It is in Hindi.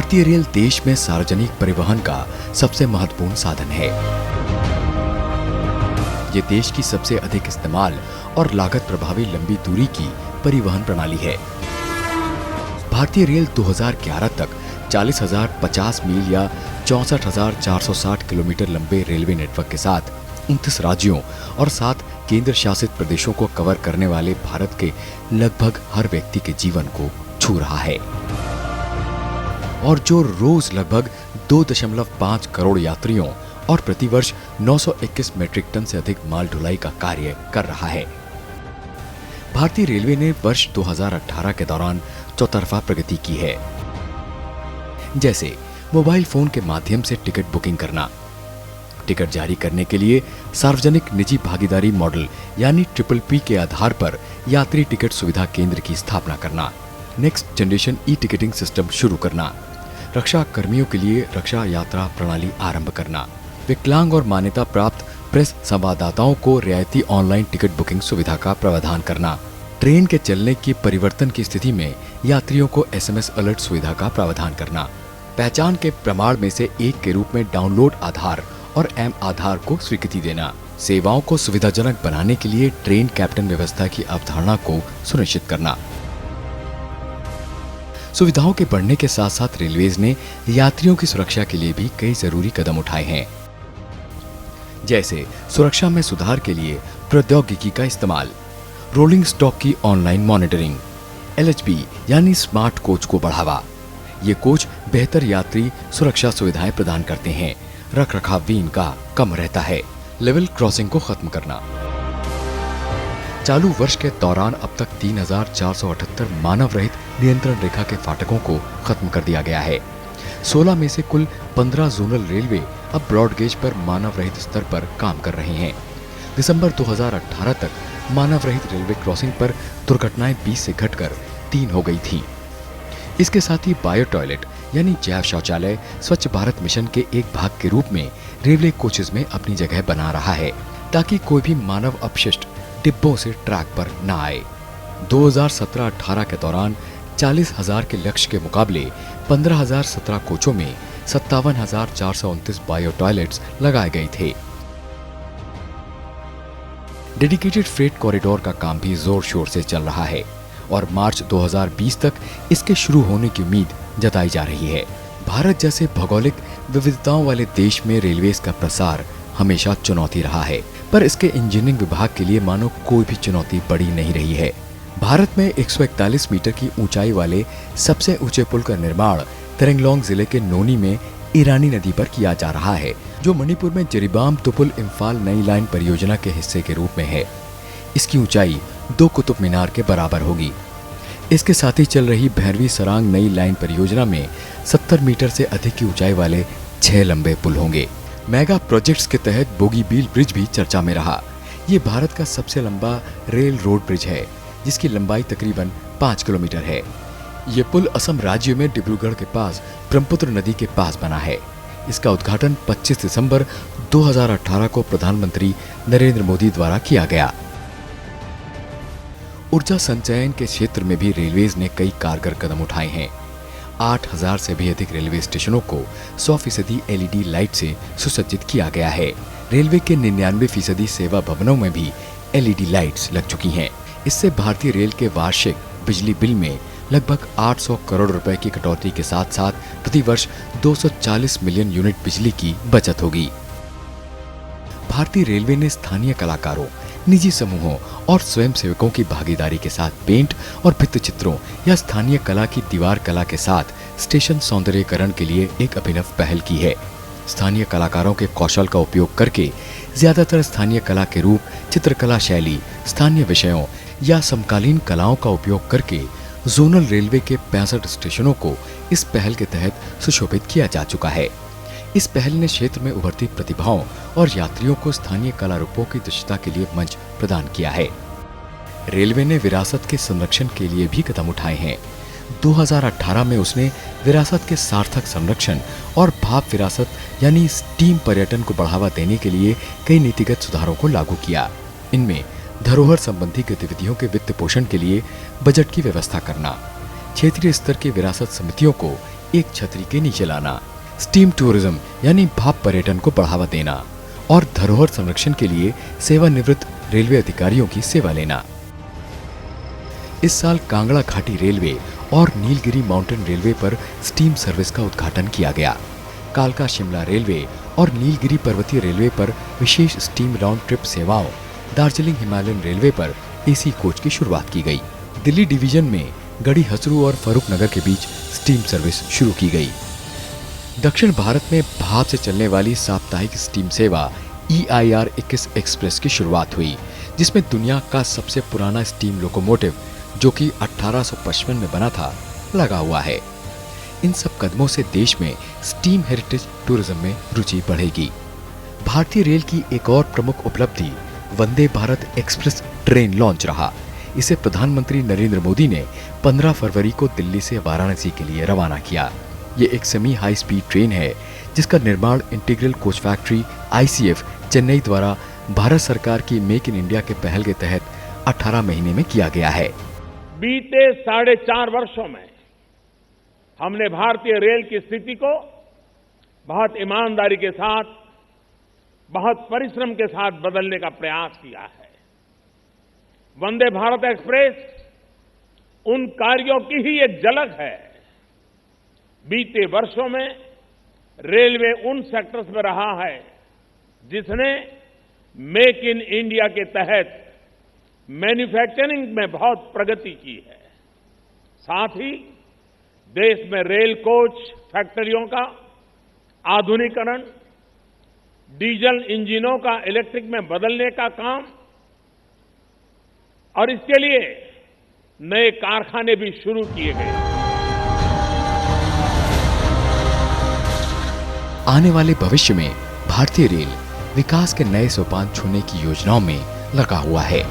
भारतीय रेल देश में सार्वजनिक परिवहन का सबसे महत्वपूर्ण साधन है। ये देश की सबसे अधिक इस्तेमाल और लागत प्रभावी लंबी दूरी की परिवहन प्रणाली है। भारतीय रेल 2011 तक 40,050 मील या 64,460 किलोमीटर लंबे रेलवे नेटवर्क के साथ 29 राज्यों और 7 केंद्र शासित प्रदेशों को कवर करने वाले भारत के लगभग हर व्यक्ति के जीवन को छू रहा है और जो रोज लगभग 2.5 करोड़ यात्रियों और प्रतिवर्ष 921 मीट्रिक टन से अधिक माल ढुलाई का कार्य कर रहा है। भारतीय रेलवे ने वर्ष 2018 के दौरान चौतरफा प्रगति की है, जैसे मोबाइल फोन के माध्यम से टिकट बुकिंग करना, टिकट जारी करने के लिए सार्वजनिक निजी भागीदारी मॉडल यानी PPP के आधार पर यात्री टिकट सुविधा केंद्र की स्थापना करना, next generation e ticketing system शुरू करना, रक्षा कर्मियों के लिए रक्षा यात्रा प्रणाली आरंभ करना, विकलांग और मान्यता प्राप्त प्रेस संवाददाताओं को रियायती ऑनलाइन टिकट बुकिंग सुविधा का प्रावधान करना, ट्रेन के चलने की परिवर्तन की स्थिति में यात्रियों को SMS अलर्ट सुविधा का प्रावधान करना, पहचान के प्रमाण में से एक के रूप में डाउनलोड आधार और M आधार को स्वीकृति देना, सेवाओं को सुविधाजनक बनाने के लिए ट्रेन कैप्टन व्यवस्था की अवधारणा को सुनिश्चित करना। सुविधाओं के बढ़ने के साथ साथ रेलवेज ने यात्रियों की सुरक्षा के लिए भी कई जरूरी कदम उठाए हैं, जैसे सुरक्षा में सुधार के लिए प्रौद्योगिकी का इस्तेमाल, रोलिंग स्टॉक की ऑनलाइन मॉनिटरिंग, LHB यानी स्मार्ट कोच को बढ़ावा। ये कोच बेहतर यात्री सुरक्षा सुविधाएं प्रदान करते हैं, रख रखाव भी इनका कम रहता है। लेवल क्रॉसिंग को खत्म करना। चालू वर्ष के दौरान अब तक 3,478 मानव रहित नियंत्रण रेखा के फाटकों को खत्म कर दिया गया है। 16 में से कुल 15 जोनल रेलवे अब ब्रॉड गेज पर मानव रहित स्तर पर काम कर रहे हैं। दिसंबर 2018 तक मानव रहित रेलवे क्रॉसिंग पर दुर्घटनाएं 20 से घटकर 3 हो गई थी। इसके साथ ही बायो टॉयलेट यानी जैव शौचालय स्वच्छ भारत मिशन के एक भाग के रूप में रेलवे कोचेज में अपनी जगह बना रहा है, ताकि कोई भी मानव अपशिष्ट डिब्बों से ट्रैक पर न आए। 2017-18 के दौरान 40,000 के लक्ष्य के मुकाबले 15,017 कोचों में 57,429 बायो टॉयलेट्स लगाए गए थे। डेडिकेटेड फ्रेट कॉरिडोर का काम भी जोर शोर से चल रहा है और मार्च 2020 तक इसके शुरू होने की उम्मीद जताई जा रही है। भारत जैसे भौगोलिक विविधताओं वाले देश में रेलवेज का प्रसार हमेशा चुनौती रहा है, पर इसके इंजीनियरिंग विभाग के लिए मानो कोई भी चुनौती बड़ी नहीं रही है। भारत में 141 मीटर की ऊंचाई वाले सबसे ऊंचे पुल का निर्माण तरेंगलोंग जिले के नोनी में ईरानी नदी पर किया जा रहा है, जो मणिपुर में जिरीबाम तुपुल इम्फाल नई लाइन परियोजना के हिस्से के रूप में है। इसकी ऊंचाई 2 कुतुब मीनार के बराबर होगी। इसके साथ ही चल रही भैरवी सरांग नई लाइन परियोजना में 70 मीटर से अधिक की ऊंचाई वाले 6 लंबे पुल होंगे। मेगा प्रोजेक्ट्स के तहत बोगीबील ब्रिज भी चर्चा में रहा। ये भारत का सबसे लंबा रेल रोड ब्रिज है, जिसकी लंबाई तकरीबन 5 किलोमीटर है। ये पुल असम राज्य में डिब्रूगढ़ के पास ब्रह्मपुत्र नदी के पास बना है। इसका उद्घाटन 25 दिसंबर 2018 को प्रधानमंत्री नरेंद्र मोदी द्वारा किया गया। ऊर्जा संचयन के क्षेत्र में भी रेलवेज ने कई कारगर कदम उठाए हैं। 8,000 से भी अधिक रेलवे स्टेशनों को 100% LED लाइट से सुसज्जित किया गया है। रेलवे के 99% सेवा भवनों में भी LED लाइट्स लग चुकी हैं। इससे भारतीय रेल के वार्षिक बिजली बिल में लगभग 800 करोड़ रुपए की कटौती के साथ साथ प्रतिवर्ष 240 मिलियन यूनिट बिजली की बचत होगी। भारतीय रेलवे ने स्थानीय कलाकारों, निजी समूहों और स्वयंसेवकों की भागीदारी के साथ पेंट और भित्ति चित्रों या स्थानीय कला की दीवार कला के साथ स्टेशन सौंदर्यीकरण के लिए एक अभिनव पहल की है। स्थानीय कलाकारों के कौशल का उपयोग करके ज्यादातर स्थानीय कला के रूप, चित्रकला शैली, स्थानीय विषयों या समकालीन कलाओं का उपयोग करके जोनल रेलवे के 65 स्टेशनों को इस पहल के तहत सुशोभित किया जा चुका है। इस पहल ने क्षेत्र में उभरती प्रतिभाओं और यात्रियों को स्थानीय कला रूपों की दृश्यता के लिए मंच प्रदान किया है। रेलवे ने विरासत के संरक्षण के लिए भी कदम उठाए हैं। 2018 में उसने विरासत के सार्थक संरक्षण और भाव विरासत यानी स्टीम पर्यटन को बढ़ावा देने के लिए कई नीतिगत सुधारों को लागू किया। इनमें धरोहर संबंधी गतिविधियों के वित्त पोषण के लिए बजट की व्यवस्था करना, क्षेत्रीय स्तर की विरासत समितियों को एक छतरी के नीचे लाना, स्टीम टूरिज्म यानी भाप पर्यटन को बढ़ावा देना और धरोहर संरक्षण के लिए सेवानिवृत्त रेलवे अधिकारियों की सेवा लेना। इस साल कांगड़ा घाटी रेलवे और नीलगिरी माउंटेन रेलवे पर स्टीम सर्विस का उद्घाटन किया गया। कालका शिमला रेलवे और नीलगिरी पर्वतीय रेलवे पर विशेष स्टीम राउंड ट्रिप सेवाओं, दार्जिलिंग हिमालयन रेलवे पर एसी कोच की शुरुआत की गई। दिल्ली डिवीजन में गढ़ी हसरू और फरूख नगर के बीच स्टीम सर्विस शुरू की गई। दक्षिण भारत में भाप से चलने वाली साप्ताहिक स्टीम सेवा EIR 21 एक्सप्रेस की शुरुआत हुई, जिसमें दुनिया का सबसे पुराना स्टीम लोकोमोटिव, जो कि 1855 में बना था, लगा हुआ है। इन सब कदमों से देश में स्टीम हेरिटेज टूरिज्म में रुचि बढ़ेगी। भारतीय रेल की एक और प्रमुख उपलब्धि Vande Bharat express train launch रहा। इसे प्रधानमंत्री नरेंद्र मोदी ने 15 फरवरी को दिल्ली से वाराणसी के लिए रवाना किया। ये एक सेमी हाई स्पीड ट्रेन है, जिसका निर्माण integral coach factory ICF Chennai द्वारा भारत सरकार की मेक इन इंडिया के पहल के तहत 18 महीने में किया गया है। बीते 4.5 वर्षों में हमने भारतीय रेल की स्थिति को बहुत ईमानदारी के साथ, बहुत परिश्रम के साथ बदलने का प्रयास किया है। वंदे भारत एक्सप्रेस उन कार्यों की ही एक झलक है। बीते वर्षों में रेलवे उन सेक्टर्स में रहा है जिसने मेक इन इंडिया के तहत मैन्युफैक्चरिंग में बहुत प्रगति की है। साथ ही देश में रेल कोच फैक्ट्रियों का आधुनिकीकरण, डीजल इंजनों का इलेक्ट्रिक में बदलने का काम और इसके लिए नए कारखाने भी शुरू किए गए। आने वाले भविष्य में भारतीय रेल विकास के नए सोपान छूने की योजनाओं में लगा हुआ है।